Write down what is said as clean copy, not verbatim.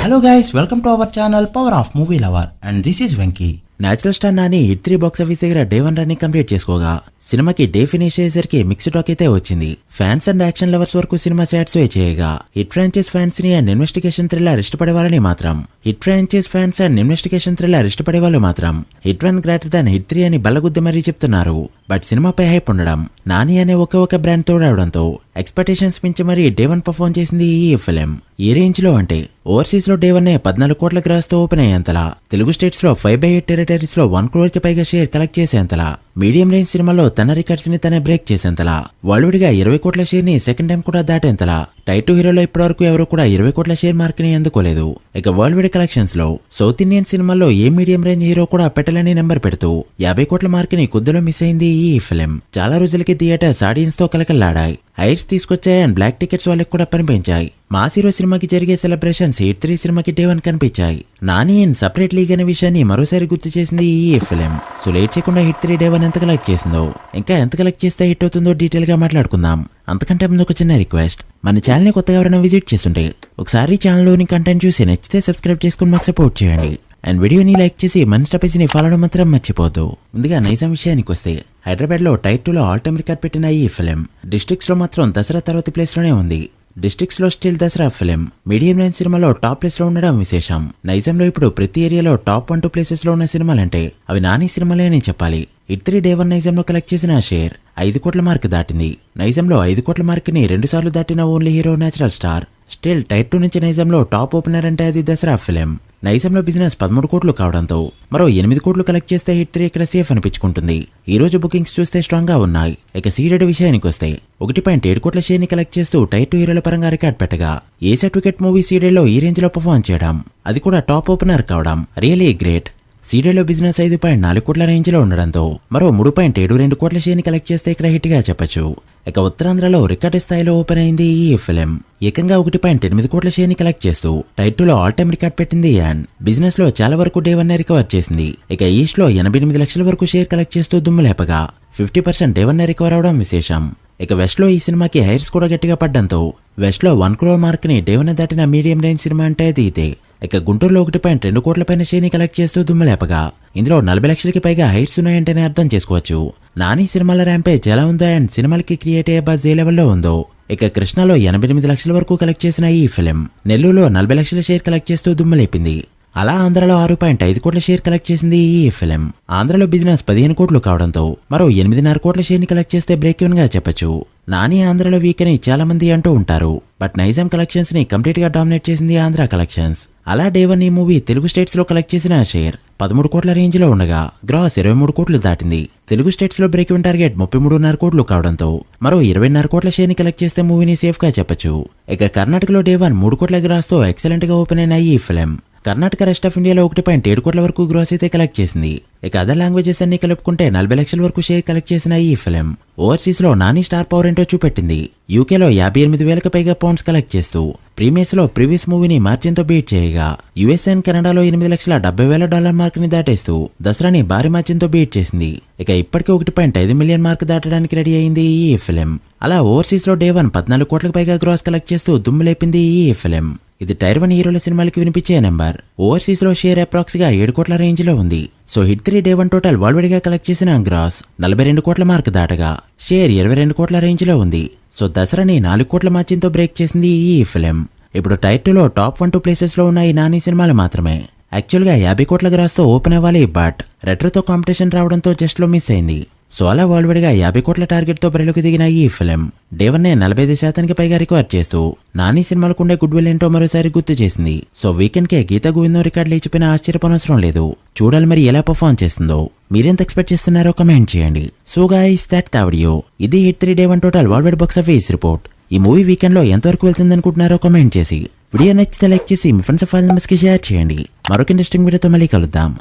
Hello guys, welcome to our channel Power of Movie Lover and this is Venky. Natural star Nani hit 3 box office దగ్గర day 1 running complete చేసుకోగా సినిమాకి day finish అయ్యేసరికి mixed talk అయితే వచ్చింది. Fans and action lovers వరకు cinema satisfy చేయగా hit franchise fans ని and investigation thriller ఇష్టపడే వాళ్ళు మాత్రం హిట్ 1 గ్రేటర్ దాన్ హిట్ 3 అని బల్లగుద్ది మరీ చెప్తున్నారు. బట్ సినిమాపై హైప్ ఉండడం, నాని అనే ఒక బ్రాండ్ తోడవడంతో ఎక్స్పెక్టేషన్స్ మించి మరీ డే 1 పర్ఫార్మ్ చేసింది ఈ ఫిలిం. ఈ రేంజ్ లో అంటే ఓవర్సీస్ లో డే 1 14 కోట్ల గ్రాస్ తో ఓపెన్ అయ్యేంతలా, తెలుగు స్టేట్స్ లో 5/8 టెరిటరీస్ లో 1 crore కి పైగా షేర్ కలెక్ట్ చేసేంతలా, మీడియం రేంజ్ సినిమాలో తన రికార్డ్స్ ని తనే బ్రేక్ చేసేంతలా, వరల్డ్ గా 20 కోట్ల షేర్ ని సెకండ్ టైం కూడా దాటేంతలా, టైర్ 2 హీరోలో ఇప్పటివరకు ఎవరు కూడా 20 కోట్ల షేర్ మార్క్ ని అందుకోలేదు. ఇక వరల్డ్ వైడ్ కలెక్షన్స్ లో సౌత్ ఇండియన్ సినిమాల్లో ఏ మీడియం రేంజ్ హీరో కూడా పెట్టలేని నెంబర్ పెడుతూ 50 కోట్ల మార్క్ ని కొద్దిలో మిస్ అయింది ఈ ఫిలిం. చాలా రోజులకి థియేటర్స్ ఆడియన్స్ తో కలకల్లాడాయి, హైర్స్ తీసుకొచ్చాయి అండ్ బ్లాక్ టికెట్స్ వాళ్ళకి కూడా పనిపించాయి. మాస్ హీరో సినిమాకి జరిగే సెలబ్రేషన్స్ హిట్ 3 సినిమాకి డే 1 కనిపించాయి. నాని అండ్ సపరేట్ లీగ్ అనే విషయాన్ని మరోసారి గుర్తు చేసింది ఈ ఫిలిం. సో లేట్ చేయకుండా హిట్ 3 డే 1 ఎంత కలెక్ట్ చేసిందో, ఇంకా ఎంత కలెక్ట్ చేస్తే హిట్ అవుతుందో డీటెయిల్ గా మాట్లాడుకుందాం. అంతకంటే ముందు ఒక చిన్న రిక్వెస్ట్, మన ఛానల్ ని కొత్తగా ఎవరైనా విజిట్ చేస్తుంటే ఒకసారి ఛానల్లోని కంటెంట్ చూసి నచ్చితే సబ్స్క్రైబ్ చేసుకుని మాకు సపోర్ట్ చేయండి అండ్ వీడియోని లైక్ చేసి మన స్టపేజ్ని ఫాలో అవడం మాత్రం మర్చిపోద్దు. ముందుగా నైజాం విషయానికి వస్తే, హైదరాబాద్ లో టైర్ 2 లో ఆల్ టైమ్ రికార్డ్ పెట్టిన ఈ ఫిలిం డిస్ట్రిక్ట్స్ లో మాత్రం దసరా తర్వాతి ప్లేస్ లోనే ఉంది. డిస్ట్రిక్ట్స్ లో still Dasara film medium range సినిమాలో టాప్ ప్లేస్ లో ఉండడం విశేషం. నైజాంలో ఇప్పుడు ప్రతి ఏరియాలో టాప్ 1-2 ప్లేసెస్ లో ఉన్న సినిమాలంటే అవి నాని సినిమాలే అని చెప్పాలి. హిట్ 3 డే 1 నైజాంలో కలెక్ట్ చేసిన షేర్ 5 కోట్ల మార్క్ దాటింది. నైజాంలో 5 కోట్ల మార్క్ ని 2 సార్లు దాటిన only hero natural star. Still tier 2 నుంచి నైజాంలో టాప్ ఓపెనర్ అంటే అది దసరా ఫిలిం. నైజాంలో బిజినెస్ 13 కోట్లు కావడంతో మరో 8 కోట్లు కలెక్ట్ చేస్తే హిట్ 3 ఇక్కడ సేఫ్ అనిపించుకుంటుంది. ఈ రోజు బుకింగ్స్ చూస్తే స్ట్రాంగ్ గా ఉన్నాయి. ఇక సీడెడ్ విషయానికి వస్తే 1.7 కోట్ల షేర్ ని కలెక్ట్ చేస్తూ టైర్ 2 హీరోల పరంగా రికార్డ్ పెట్టగా, ఏ సర్టిఫికెట్ మూవీ సీడెడ్ లో ఈ రేంజ్ లో పర్ఫార్మ్ చేయడం, అది కూడా టాప్ ఓపెనర్ కావడం రియలీ గ్రేట్. సీడెడ్ లో బిజినెస్ 5.4 కోట్ల రేంజ్ లో ఉండడంతో మరో 3.72 కోట్ల షేర్ ని కలెక్ట్ చేస్తే ఇక్కడ హిట్ గా చెప్పొచ్చు. ఇక ఉత్తరాంధ్రలో రికార్డు స్థాయిలో ఓపెన్ అయింది ఈ ఫిలిం. ఏకంగా 1.8 కోట్ల షేర్ ని కలెక్ట్ చేస్తూ టైర్ 2 లో ఆల్ టైమ్ రికార్డ్ పెట్టింది అండ్ బిజినెస్ లో చాలా వరకు డే 1 రికవర్ చేసింది. ఇక ఈస్ట్ లో 88 లక్షల వరకు షేర్ కలెక్ట్ చేస్తూ దుమ్ము లేపగా 50% డే 1 రికవర్ అవడం విశేషం. ఇక వెస్ట్ లో ఈ సినిమాకి హైర్స్ కూడా గట్టిగా పడ్డంతో వెస్ట్ లో 1 crore మార్క్ ని డే 1 దాటిన మీడియం రేంజ్ సినిమా అంటే అది ఇదే. ఇక గుంటూరులో 1.2 కోట్ల పైన షేర్ ని కలెక్ట్ చేస్తూ దుమ్ము లేపగా ఇందులో 40 లక్షలకి పైగా హైట్స్ ఉన్నాయంటేనే అర్థం చేసుకోవచ్చు నాని సినిమాల ర్యాంపేజ్ ఎలా ఉందో అండ్ సినిమాలకి క్రియేట్ అయ్యే బజ్ ఏ లెవెల్లో ఉందో. ఇక కృష్ణలో 88 లక్షల వరకు కలెక్ట్ చేసిన ఈ ఫిలిం నెల్లూరులో 40 లక్షల షేర్ కలెక్ట్ చేస్తూ దుమ్ము లేపింది. అలా ఆంధ్రలో 6.5 కోట్ల షేర్ కలెక్ట్ చేసింది ఈ ఫిలిం. ఆంధ్రలో బిజినెస్ 15 కోట్లు కావడంతో మరో 8.5 కోట్ల షేర్ ని కలెక్ట్ చేస్తే బ్రేక్ ఈవెన్ గా చెప్పొచ్చు. నాని ఆంధ్రలో వీక్ అని చాలా మంది అంటూ ఉంటారు, బట్ నైజాం కలెక్షన్స్ ని కంప్లీట్ గా డామినేట్ చేసింది ఆంధ్ర కలెక్షన్స్. అలా డే 1 ఈ మూవీ తెలుగు స్టేట్స్ లో కలెక్ట్ చేసిన షేర్ 13 కోట్ల రేంజ్ లో ఉండగా గ్రాస్ 23 కోట్లు దాటింది. తెలుగు స్టేట్స్ లో బ్రేక్ ఈవెన్ టార్గెట్ 33.5 కోట్లు కావడంతో మరో 20.5 కోట్ల షేర్ ని కలెక్ట్ చేస్తే మూవీని సేఫ్ గా చెప్పొచ్చు. ఇక కర్ణాటకలో డే 1 3 కోట్ల గ్రాస్ తో ఎక్సలెంట్ గా ఓపెన్ అయిన ఈ ఫిలిం కర్ణాటక రెస్ట్ ఆఫ్ ఇండియాలో 1.7 కోట్ల వరకు గ్రాస్ అయితే కలెక్ట్ చేసింది. ఇక అదర్ లాంగ్వేజెస్ అన్ని కలుపుకుంటే 40 లక్షల వరకు షేర్ కలెక్ట్ చేసిన ఈ ఫిలిం ఓవర్సీస్ లో నాని స్టార్ పవర్ ఏంటో చూపెట్టింది. యూకేలో 58,000కి పైగా పౌండ్స్ కలెక్ట్ చేస్తూ ప్రీమియర్స్ లో ప్రీవియస్ మూవీని మార్జిన్ తో బీట్ చేయగా, యుఎస్ అండ్ కెనడాలో $8,70,000 మార్క్ ని దాటేస్తూ దసరాని భారీ మార్జిన్ తో బీట్ చేసింది. ఇక ఇప్పటికే 1.5 మిలియన్ మార్క్ దాటడానికి రెడీ అయింది ఈ ఫిలిం. అలా ఓవర్సీస్ లో డే 1 14 కోట్లకు పైగా గ్రాస్ కలెక్ట్ చేస్తూ దుమ్ము లేపింది ఈ ఫిలిం. ఇది టైర్ 1 హీరోల సినిమాలకి వినిపించే నెంబర్. ఓవర్సీస్ లో షేర్ అప్రాక్స్ గా 7 కోట్ల రేంజ్ లో ఉంది. So hit 3 day 1 total world wide గా కలెక్ట్ చేసిన గ్రాస్ 42 కోట్ల మార్క్ దాటగా షేర్ 22 కోట్ల రేంజ్ లో ఉంది. సో దసరాని 4 కోట్ల మార్జిన్ తో బ్రేక్ చేసింది ఈ ఫిలిం. ఇప్పుడు టైర్ 2 లో టాప్ 1-2 ప్లేసెస్ లో ఉన్న ఈ నాని సినిమాలు మాత్రమే. యాక్చువల్ గా 50 కోట్ల గ్రాస్ తో ఓపెన్ అవ్వాలి, బట్ రెట్రోతో కాంపిటీషన్ రావడంతో జస్ట్ లో మిస్ అయింది. సో అలా వరల్డ్ వైడ్ గా 50 కోట్ల టార్గెట్ తో బరిలోకి దిగిన ఈ ఫిలిం డే 1 45% పైగా రికవర్ చేస్తూ నాని సినిమాలకు ఉండే గుడ్ విల్ ఏంటో మరోసారి గుర్తు చేసింది. సో వీకెండ్ కే గీతా గోవిందం రికార్డు లేచిపోయిన ఆశ్చర్యపోనవసరం లేదు. చూడాలి మరి ఎలా పర్ఫార్మ్ చేస్తుందో. మీరెంత ఎక్స్పెక్ట్ చేస్తున్నారో కమెంట్ చేయండి. So guys that the video. ఇది hit 3 day 1 total world wide box office report. ఈ మూవీ వీకెండ్ లో ఎంతవరకు వెళ్తుంది అనుకుంటున్నారో కమెంట్ చేసి వీడియో నచ్చితే లైక్ చేసి మీ ఫ్రెండ్స్ ఫైల్ మెంబర్స్ కి షేర్ చేయండి. మరొక ఇంట్రెస్టింగ్ వీడియోతో మళ్ళీ కలుద్దాం.